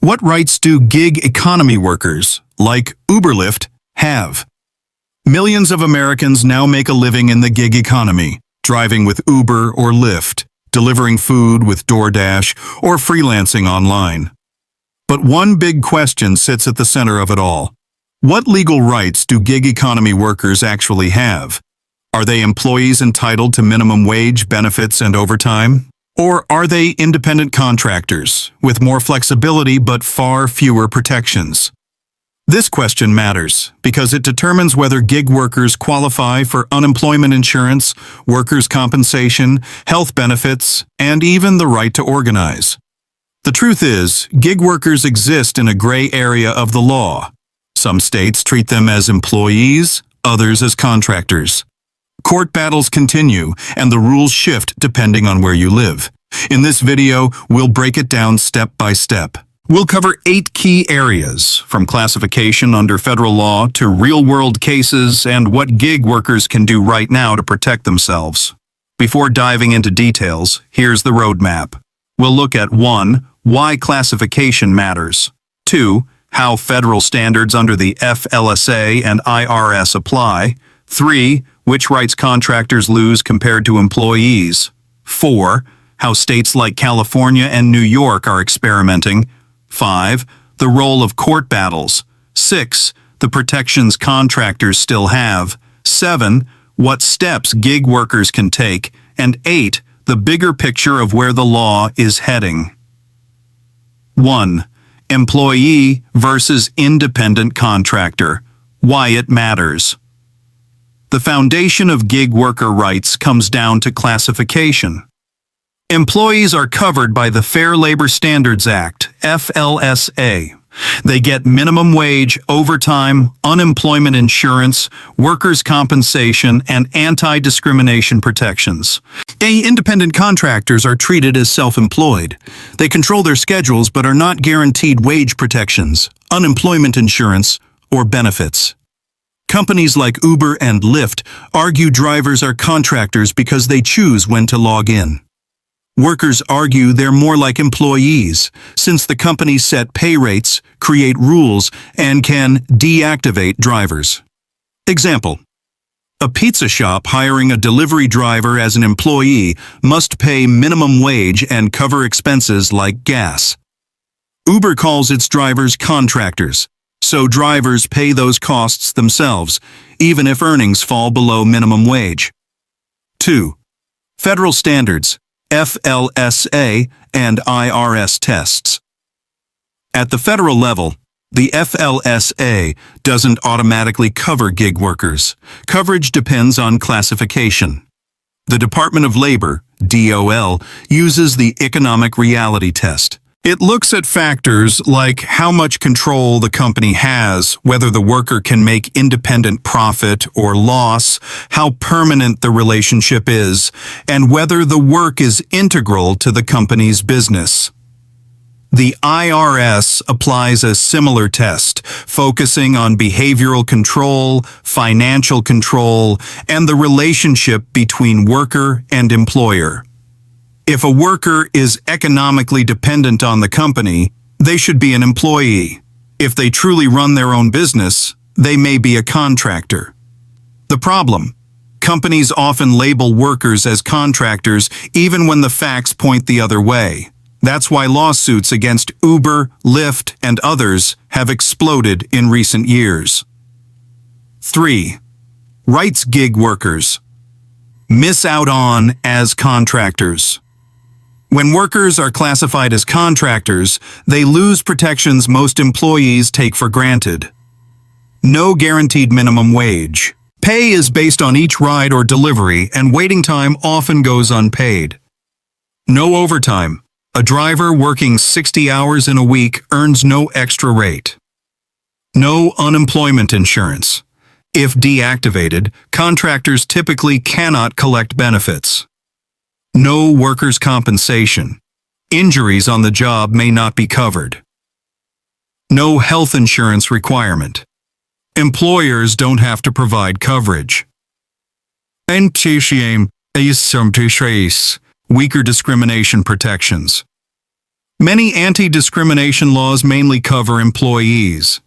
What rights do gig economy workers, like Uber Lyft, have? Millions of Americans now make a living in the gig economy, driving with Uber or Lyft, delivering food with DoorDash, or freelancing online. But one big question sits at the center of it all. What legal rights do gig economy workers actually have? Are they employees entitled to minimum wage, benefits, and overtime? Or are they independent contractors, with more flexibility but far fewer protections? This question matters because it determines whether gig workers qualify for unemployment insurance, workers' compensation, health benefits, and even the right to organize. The truth is, gig workers exist in a gray area of the law. Some states treat them as employees, others as contractors. Court battles continue, and the rules shift depending on where you live. In this video, we'll break it down step by step. We'll cover 8 key areas, from classification under federal law to real-world cases and what gig workers can do right now to protect themselves. Before diving into details, here's the roadmap. We'll look at 1. Why classification matters. 2. How federal standards under the F.L.S.A. and IRS apply. 3. Which rights contractors lose compared to employees. 4. How states like California and New York are experimenting. 5. The role of court battles. 6. The protections contractors still have. 7. What steps gig workers can take. And 8. The bigger picture of where the law is heading. 1. Employee versus independent contractor. Why it matters. The foundation of gig worker rights comes down to classification. Employees are covered by the Fair Labor Standards Act, F.L.S.A. They get minimum wage, overtime, unemployment insurance, workers' compensation, and anti-discrimination protections. Independent contractors are treated as self-employed. They control their schedules but are not guaranteed wage protections, unemployment insurance, or benefits. Companies like Uber and Lyft argue drivers are contractors because they choose when to log in. Workers argue they're more like employees, since the companies set pay rates, create rules, and can deactivate drivers. Example: a pizza shop hiring a delivery driver as an employee must pay minimum wage and cover expenses like gas. Uber calls its drivers contractors, so drivers pay those costs themselves, even if earnings fall below minimum wage. 2. Federal standards, F.L.S.A. and IRS tests. At the federal level, the F.L.S.A. doesn't automatically cover gig workers. Coverage depends on classification. The Department of Labor, DOL, uses the economic reality test. It looks at factors like how much control the company has, whether the worker can make independent profit or loss, how permanent the relationship is, and whether the work is integral to the company's business. The IRS applies a similar test, focusing on behavioral control, financial control, and the relationship between worker and employer. If a worker is economically dependent on the company, they should be an employee. If they truly run their own business, they may be a contractor. The problem: companies often label workers as contractors even when the facts point the other way. That's why lawsuits against Uber, Lyft, and others have exploded in recent years. 3. Rights gig workers miss out on as contractors. When workers are classified as contractors, they lose protections most employees take for granted. No guaranteed minimum wage. Pay is based on each ride or delivery, and waiting time often goes unpaid. No overtime. A driver working 60 hours in a week earns no extra rate. No unemployment insurance. If deactivated, contractors typically cannot collect benefits. No workers' compensation. Injuries on the job may not be covered. No health insurance requirement. Employers don't have to provide coverage. Weaker discrimination protections. Many anti-discrimination laws mainly cover employees.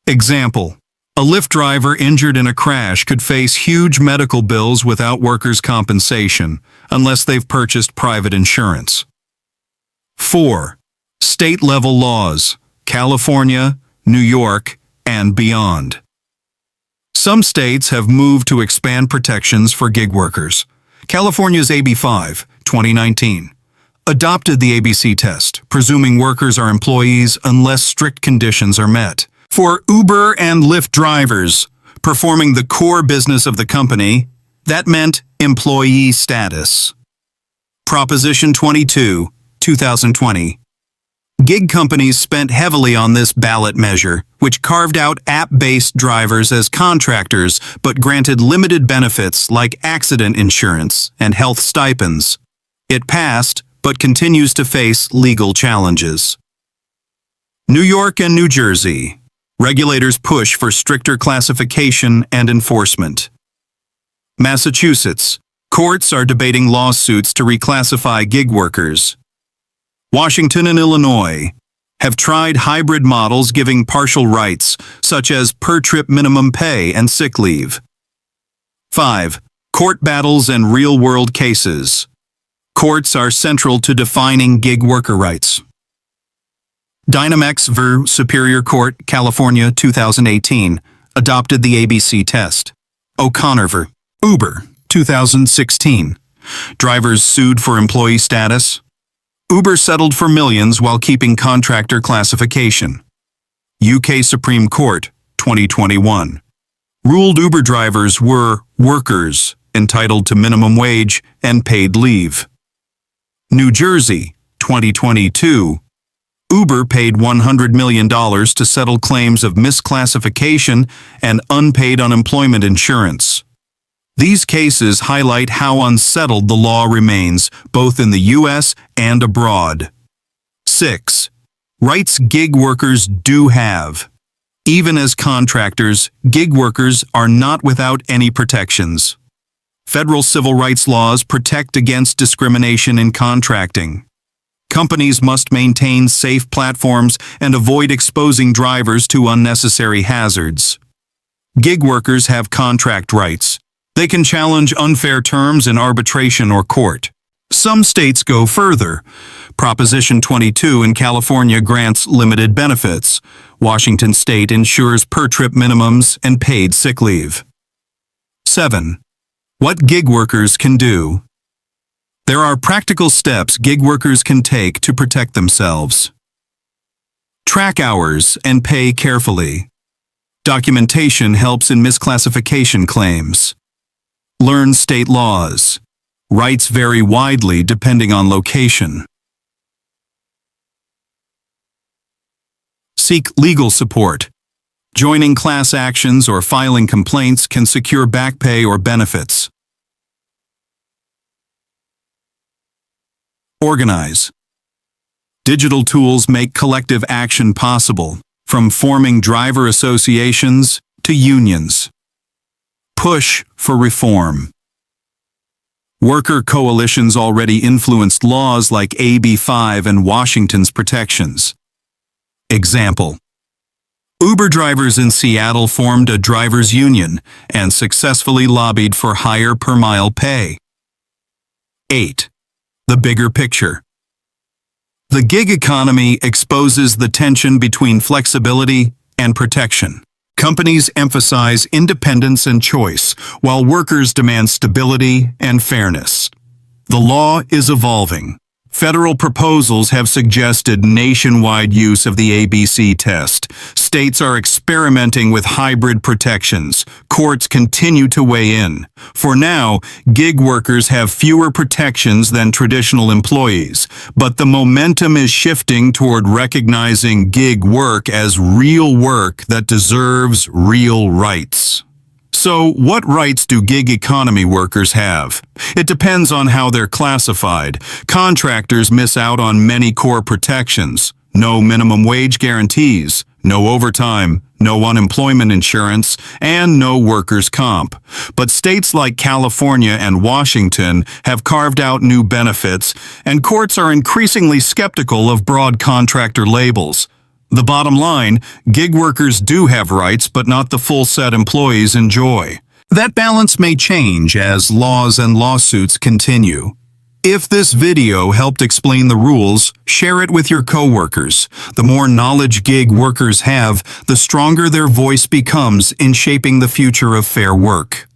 Example: a Lyft driver injured in a crash could face huge medical bills without workers' compensation unless they've purchased private insurance. 4. State-level laws: California, New York, and beyond. Some states have moved to expand protections for gig workers. California's AB 5, 2019, adopted the ABC test, presuming workers are employees unless strict conditions are met. For Uber and Lyft drivers performing the core business of the company, that meant employee status. Proposition 22, 2020. Gig companies spent heavily on this ballot measure, which carved out app-based drivers as contractors but granted limited benefits like accident insurance and health stipends. It passed, but continues to face legal challenges. New York and New Jersey. Regulators push for stricter classification and enforcement. Massachusetts. Courts are debating lawsuits to reclassify gig workers. Washington and Illinois have tried hybrid models giving partial rights, such as per-trip minimum pay and sick leave. 5. Court battles and real-world cases. Courts are central to defining gig worker rights. Dynamex v. Superior Court, California, 2018, adopted the ABC test. O'Connor v. Uber, 2016. Drivers sued for employee status. Uber settled for millions while keeping contractor classification. UK Supreme Court, 2021. Ruled Uber drivers were workers entitled to minimum wage and paid leave. New Jersey, 2022. Uber paid $100 million to settle claims of misclassification and unpaid unemployment insurance. These cases highlight how unsettled the law remains, both in the U.S. and abroad. 6. Rights gig workers do have. Even as contractors, gig workers are not without any protections. Federal civil rights laws protect against discrimination in contracting. Companies must maintain safe platforms and avoid exposing drivers to unnecessary hazards. Gig workers have contract rights. They can challenge unfair terms in arbitration or court. Some states go further. Proposition 22 in California grants limited benefits. Washington state ensures per-trip minimums and paid sick leave. 7. What gig workers can do. There are practical steps gig workers can take to protect themselves. Track hours and pay carefully. Documentation helps in misclassification claims. Learn state laws. Rights vary widely depending on location. Seek legal support. Joining class actions or filing complaints can secure back pay or benefits. Organize. Digital tools make collective action possible, from forming driver associations to unions. Push for reform. Worker coalitions already influenced laws like AB 5 and Washington's protections. Example: Uber drivers in Seattle formed a drivers' union and successfully lobbied for higher per-mile pay. 8. The bigger picture. The gig economy exposes the tension between flexibility and protection. Companies emphasize independence and choice, while workers demand stability and fairness. The law is evolving. Federal proposals have suggested nationwide use of the ABC test. States are experimenting with hybrid protections. Courts continue to weigh in. For now, gig workers have fewer protections than traditional employees, but the momentum is shifting toward recognizing gig work as real work that deserves real rights. So, what rights do gig economy workers have? It depends on how they're classified. Contractors miss out on many core protections. No minimum wage guarantees, no overtime, no unemployment insurance, and no workers' comp. But states like California and Washington have carved out new benefits, and courts are increasingly skeptical of broad contractor labels. The bottom line, gig workers do have rights, but not the full set employees enjoy. That balance may change as laws and lawsuits continue. If this video helped explain the rules, share it with your coworkers. The more knowledge gig workers have, the stronger their voice becomes in shaping the future of fair work.